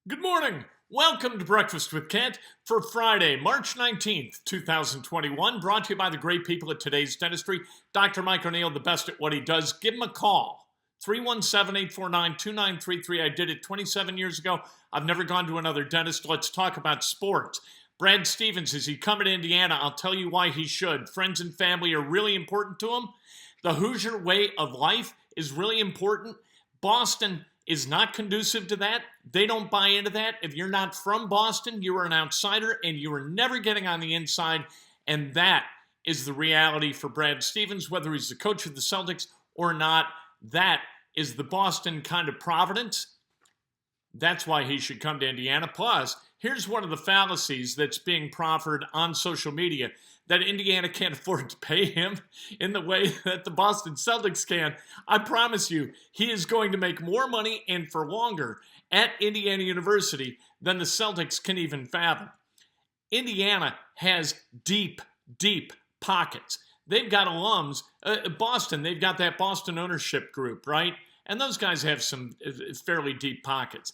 Good morning. Welcome to Breakfast with Kent for Friday, March 19th, 2021. Brought to you by the great people at Today's Dentistry. Dr. Mike O'Neill, the best at what he does. Give him a call. 317-849-2933. I did it 27 years ago. I've never gone to another dentist. Let's talk about sports. Brad Stevens, is he coming to Indiana? I'll tell you why he should. Friends and family are really important to him. The Hoosier way of life is really important. Boston is not conducive to that. They don't buy into that. If you're not from Boston, you are an outsider and you are never getting on the inside. And that is the reality for Brad Stevens, whether he's the coach of the Celtics or not. That is the Boston kind of providence. That's why he should come to Indiana. Plus, here's one of the fallacies that's being proffered on social media, that Indiana can't afford to pay him in the way that the Boston Celtics can. I promise you, he is going to make more money and for longer at Indiana University than the Celtics can even fathom. Indiana has deep, deep pockets. They've got alums. Boston, they've got that Boston ownership group, right? And those guys have some fairly deep pockets.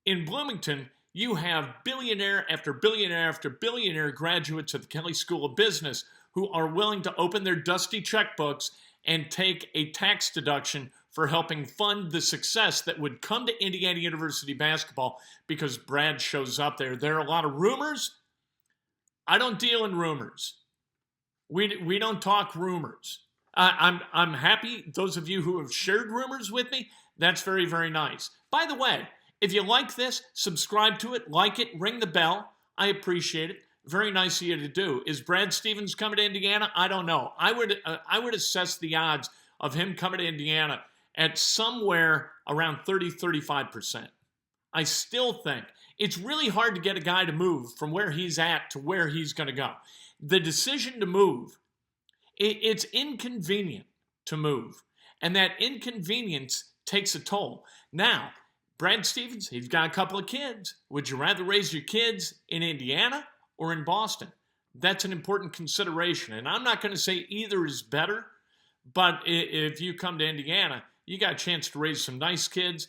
In Bloomington, you have billionaire after billionaire after billionaire graduates of the Kelley School of Business who are willing to open their dusty checkbooks and take a tax deduction for helping fund the success that would come to Indiana University basketball because Brad shows up there. There are a lot of rumors. I don't deal in rumors. We don't talk rumors. I'm happy, those of you who have shared rumors with me, that's very, very nice. By the way, if you like this, subscribe to it, like it, ring the bell. I appreciate it. Very nice of you to do. Is Brad Stevens coming to Indiana? I don't know. I would assess the odds of him coming to Indiana at somewhere around 30-35%. I still think it's really hard to get a guy to move from where he's at to where he's going to go. The decision to move, it's inconvenient to move, and that inconvenience takes a toll. Now, Brad Stevens, he's got a couple of kids. Would you rather raise your kids in Indiana or in Boston? That's an important consideration. And I'm not going to say either is better, but if you come to Indiana, you got a chance to raise some nice kids.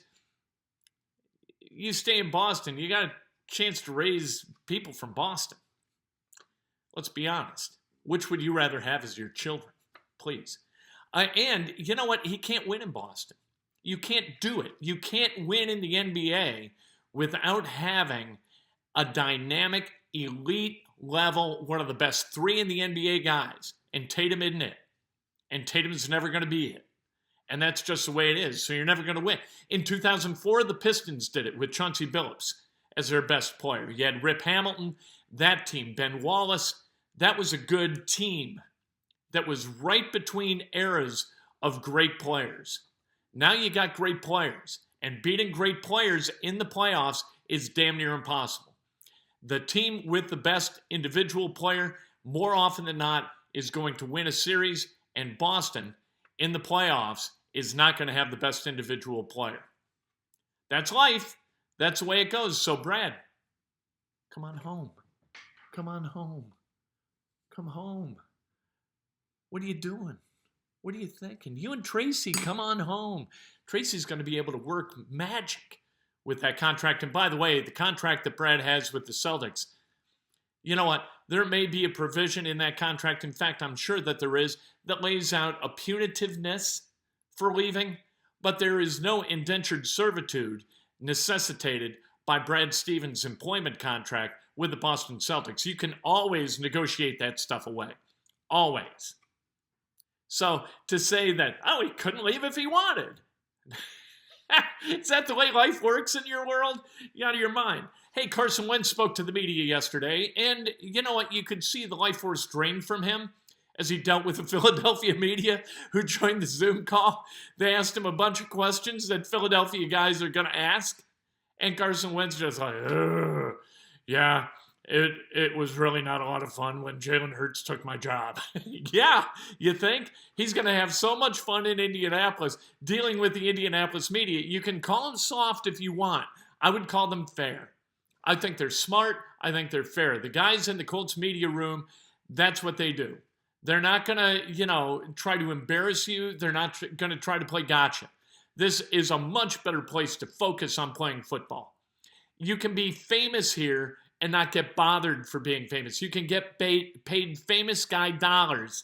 You stay in Boston, you got a chance to raise people from Boston. Let's be honest. Which would you rather have as your children? Please. And you know what? He can't win in Boston. You can't do it. You can't win in the NBA without having a dynamic, elite level, one of the best three in the NBA guys. And Tatum isn't it. And Tatum's never going to be it. And that's just the way it is. So you're never going to win. In 2004, the Pistons did it with Chauncey Billups as their best player. You had Rip Hamilton, that team, Ben Wallace. That was a good team that was right between eras of great players. Now you got great players, and beating great players in the playoffs is damn near impossible. The team with the best individual player, more often than not, is going to win a series, and Boston, in the playoffs, is not going to have the best individual player. That's life. That's the way it goes. So, Brad, come on home. Come on home. Come home. What are you doing? What are you thinking? You and Tracy, come on home. Tracy's going to be able to work magic with that contract. And by the way, the contract that Brad has with the Celtics, you know what? There may be a provision in that contract. In fact, I'm sure that there is, that lays out a punitiveness for leaving, but there is no indentured servitude necessitated by Brad Stevens' employment contract with the Boston Celtics. You can always negotiate that stuff away. Always. So to say that, oh, he couldn't leave if he wanted. Is that the way life works in your world? You're out of your mind. Hey, Carson Wentz spoke to the media yesterday, and you know what? You could see the life force drained from him as he dealt with the Philadelphia media who joined the Zoom call. They asked him a bunch of questions that Philadelphia guys are going to ask, and Carson Wentz just like, yeah, it was really not a lot of fun when Jalen Hurts took my job. Yeah, you think? He's going to have so much fun in Indianapolis dealing with the Indianapolis media. You can call them soft if you want. I would call them fair. I think they're smart. I think they're fair. The guys in the Colts media room, that's what they do. They're not going to, try to embarrass you. They're not going to try to play gotcha. This is a much better place to focus on playing football. You can be famous here and not get bothered for being famous. You can get paid famous guy dollars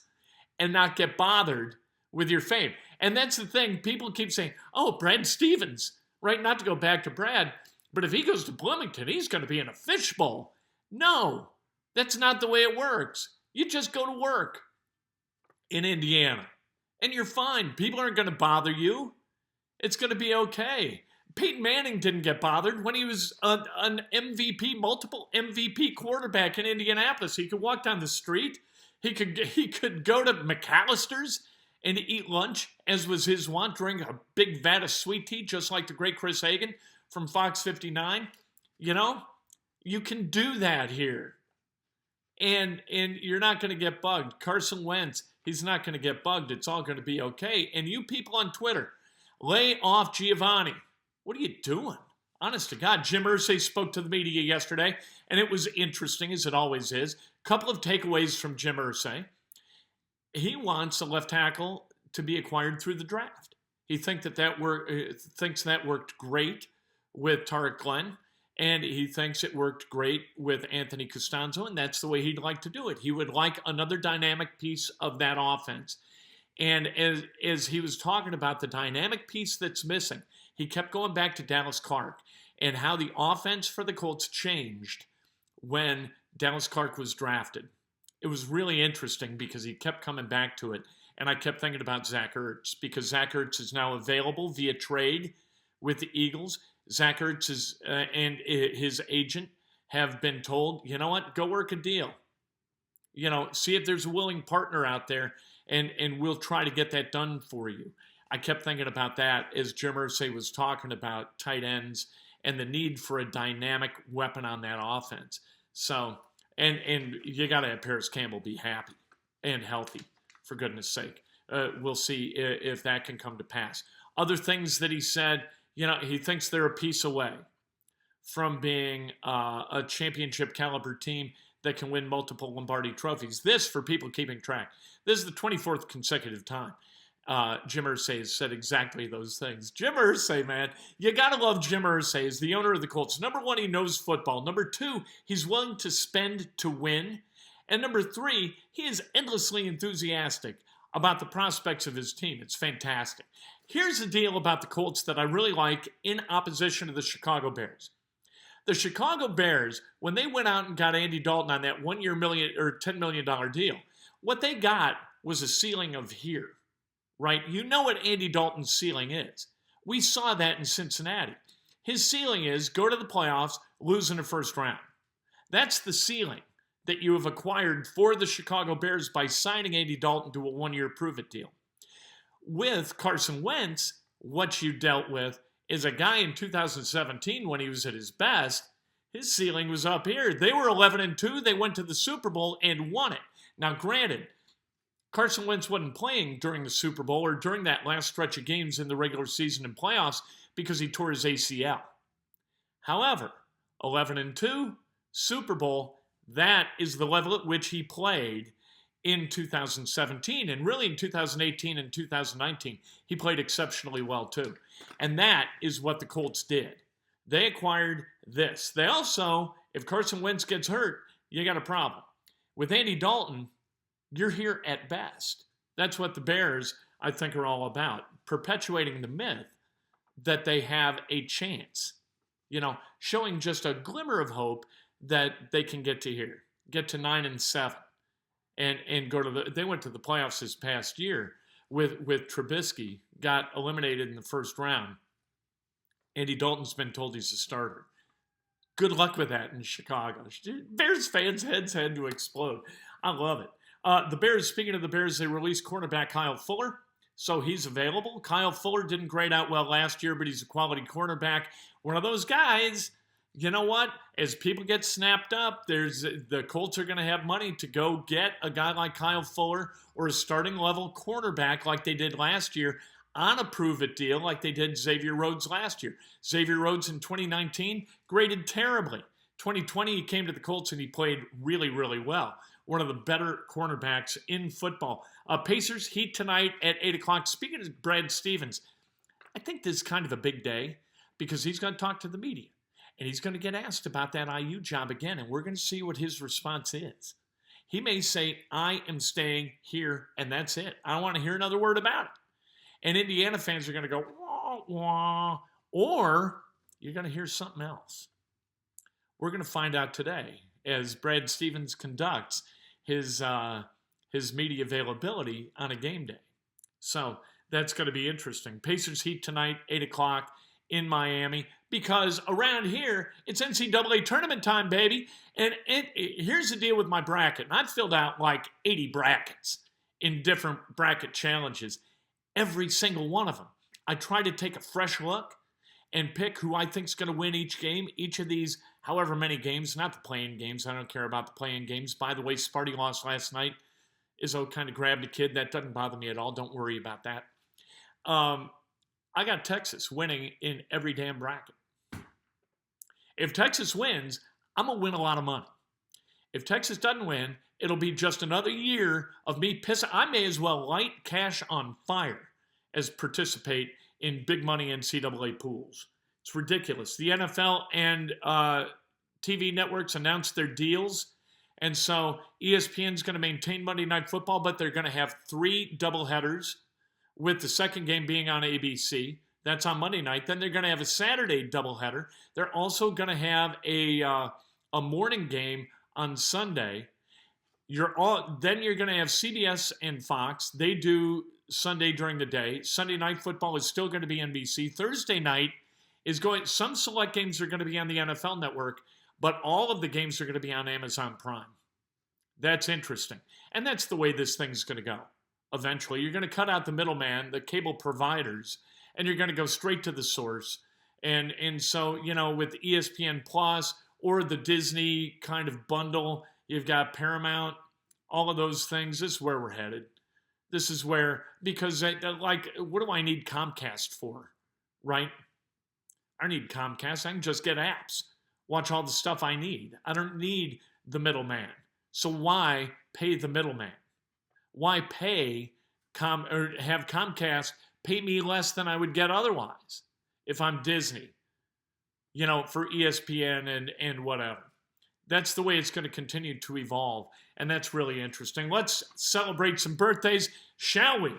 and not get bothered with your fame. And that's the thing. People keep saying, oh, Brad Stevens, right? Not to go back to Brad, but if he goes to Bloomington, he's going to be in a fishbowl. No, that's not the way it works. You just go to work in Indiana and you're fine. People aren't going to bother you. It's going to be okay. Peyton Manning didn't get bothered when he was an MVP, multiple MVP quarterback in Indianapolis. He could walk down the street. He could go to McAllister's and eat lunch, as was his wont, drink a big vat of sweet tea, just like the great Chris Hagan from Fox 59. You know, you can do that here. And you're not going to get bugged. Carson Wentz, he's not going to get bugged. It's all going to be okay. And you people on Twitter, lay off Giovanni. What are you doing? Honest to God, Jim Irsay spoke to the media yesterday, and it was interesting, as it always is. A couple of takeaways from Jim Irsay. He wants a left tackle to be acquired through the draft. He thinks that worked great with Tarek Glenn, and he thinks it worked great with Anthony Costanzo, and that's the way he'd like to do it. He would like another dynamic piece of that offense. And as he was talking about the dynamic piece that's missing, he kept going back to Dallas Clark and how the offense for the Colts changed when Dallas Clark was drafted. It was really interesting because he kept coming back to it. And I kept thinking about Zach Ertz because Zach Ertz is now available via trade with the Eagles. Zach Ertz and his agent have been told, you know what, go work a deal. You know, see if there's a willing partner out there, and we'll try to get that done for you. I kept thinking about that as Jim Irsay was talking about tight ends and the need for a dynamic weapon on that offense. So, and you got to have Paris Campbell be happy and healthy, for goodness sake. We'll see if that can come to pass. Other things that he said, you know, he thinks they're a piece away from being a championship caliber team that can win multiple Lombardi trophies. This, for people keeping track, this is the 24th consecutive time Jim Irsay has said exactly those things. Jim Irsay, man, you got to love Jim Irsay as the owner of the Colts. Number one, he knows football. Number two, he's willing to spend to win. And number three, he is endlessly enthusiastic about the prospects of his team. It's fantastic. Here's the deal about the Colts that I really like in opposition to the Chicago Bears. The Chicago Bears, when they went out and got Andy Dalton on that $10 million deal, what they got was a ceiling of here, right? You know what Andy Dalton's ceiling is. We saw that in Cincinnati. His ceiling is go to the playoffs, lose in the first round. That's the ceiling that you have acquired for the Chicago Bears by signing Andy Dalton to a one-year prove-it deal. With Carson Wentz, what you dealt with is a guy in 2017 when he was at his best, his ceiling was up here. They were 11-2. They went to the Super Bowl and won it. Now, granted, Carson Wentz wasn't playing during the Super Bowl or during that last stretch of games in the regular season and playoffs because he tore his ACL. However, 11-2, Super Bowl, that is the level at which he played in 2017. And really in 2018 and 2019, he played exceptionally well too. And that is what the Colts did. They acquired this. They also, if Carson Wentz gets hurt, you got a problem. With Andy Dalton, you're here at best. That's what the Bears, I think, are all about. Perpetuating the myth that they have a chance. You know, showing just a glimmer of hope that they can get to here. Get to 9-7. And go to they went to the playoffs this past year with Trubisky, got eliminated in the first round. Andy Dalton's been told he's a starter. Good luck with that in Chicago. Bears fans' heads had to explode. I love it. The Bears, speaking of the Bears, they released cornerback Kyle Fuller, so he's available. Kyle Fuller didn't grade out well last year, but he's a quality cornerback. One of those guys, you know what? As people get snapped up, the Colts are going to have money to go get a guy like Kyle Fuller or a starting level cornerback like they did last year on a prove-it deal like they did Xavier Rhodes last year. Xavier Rhodes in 2019 graded terribly. 2020, he came to the Colts and he played really, really well. One of the better cornerbacks in football. Pacers, Heat tonight at 8 o'clock. Speaking of Brad Stevens, I think this is kind of a big day because he's going to talk to the media. And he's going to get asked about that IU job again, and we're going to see what his response is. He may say, I am staying here, and that's it. I don't want to hear another word about it. And Indiana fans are going to go, wah, wah, or you're going to hear something else. We're going to find out today as Brad Stevens conducts his media availability on a game day. So that's going to be interesting. Pacers Heat tonight, 8 o'clock in Miami, because around here, it's NCAA tournament time, baby. And here's the deal with my bracket. And I've filled out like 80 brackets in different bracket challenges, every single one of them. I try to take a fresh look and pick who I think is going to win each game, each of these however many games, not the play-in games. I don't care about the play-in games. By the way, Sparty lost last night. Izzo kind of grabbed a kid. That doesn't bother me at all. Don't worry about that. I got Texas winning in every damn bracket. If Texas wins, I'm going to win a lot of money. If Texas doesn't win, it'll be just another year of me pissing. I may as well light cash on fire as participate in big money NCAA pools. It's ridiculous. The NFL and TV networks announced their deals, and so ESPN's going to maintain Monday Night Football, but they're going to have 3 doubleheaders, with the second game being on ABC. That's on Monday night. Then they're going to have a Saturday doubleheader. They're also going to have a morning game on Sunday. Then you're going to have CBS and Fox. They do Sunday during the day. Sunday Night Football is still going to be NBC. Thursday night is going. Some select games are going to be on the NFL Network, but all of the games are going to be on Amazon Prime. That's interesting, and that's the way this thing's going to go. Eventually, you're going to cut out the middleman, the cable providers, and you're going to go straight to the source. And so, with ESPN Plus or the Disney kind of bundle, you've got Paramount, all of those things. This is where we're headed. This is where, because what do I need Comcast for, right? I need Comcast. I can just get apps, watch all the stuff I need. I don't need the middleman. So why pay the middleman? Why have Comcast pay me less than I would get otherwise if I'm Disney, for ESPN and whatever. That's the way it's going to continue to evolve, and that's really interesting. Let's celebrate some birthdays, shall we?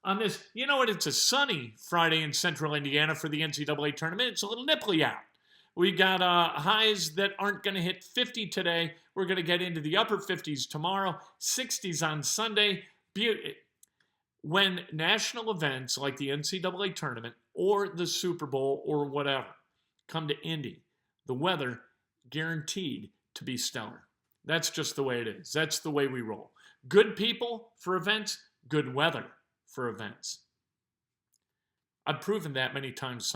On this, it's a sunny Friday in central Indiana for the NCAA tournament. It's a little nipply out. We got highs that aren't going to hit 50 today. We're going to get into the upper 50s tomorrow, 60s on Sunday. When national events like the NCAA tournament or the Super Bowl or whatever come to Indy, the weather guaranteed to be stellar. That's just the way it is. That's the way we roll. Good people for events, good weather for events. I've proven that many times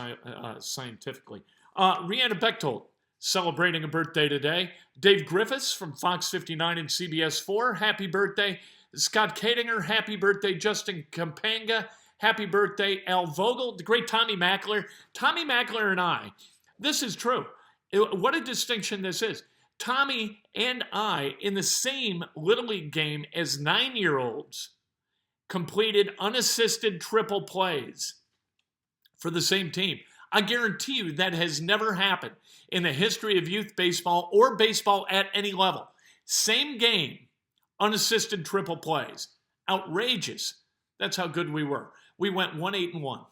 scientifically. Rihanna Bechtold celebrating a birthday today. Dave Griffiths from Fox 59 and CBS 4, happy birthday. Scott Kadinger, happy birthday. Justin Campanga, happy birthday. Al Vogel, the great Tommy Mackler. Tommy Mackler and I, this is true. What a distinction this is. Tommy and I, in the same Little League game as 9-year-olds, completed unassisted triple plays for the same team. I guarantee you that has never happened in the history of youth baseball or baseball at any level. Same game, unassisted triple plays. Outrageous. That's how good we were. We went 1-8-1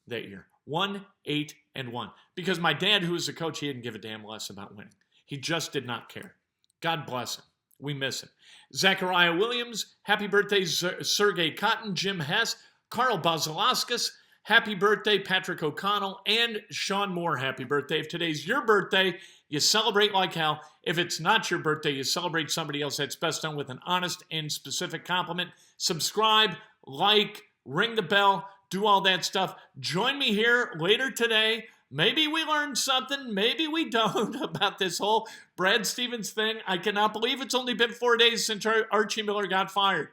that year. 1-8-1. Because my dad, who was the coach, he didn't give a damn less about winning. He just did not care. God bless him. We miss him. Zachariah Williams, happy birthday. Sergei Cotton, Jim Hess, Carl Bazilauskas, happy birthday. Patrick O'Connell, and Sean Moore, happy birthday. If today's your birthday, you celebrate like hell. If it's not your birthday, you celebrate somebody else. That's best done with an honest and specific compliment. Subscribe, like, ring the bell, do all that stuff. Join me here later today. Maybe we learned something, maybe we don't, about this whole Brad Stevens thing. I cannot believe it's only been 4 days since Archie Miller got fired.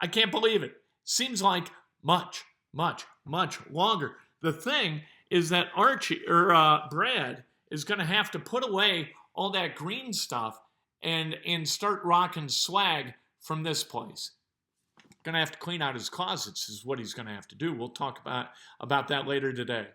I can't believe it. Seems like much longer. The thing is that Brad is going to have to put away all that green stuff and start rocking swag from this place. Going to have to clean out his closets is what he's going to have to do. We'll talk about that later today.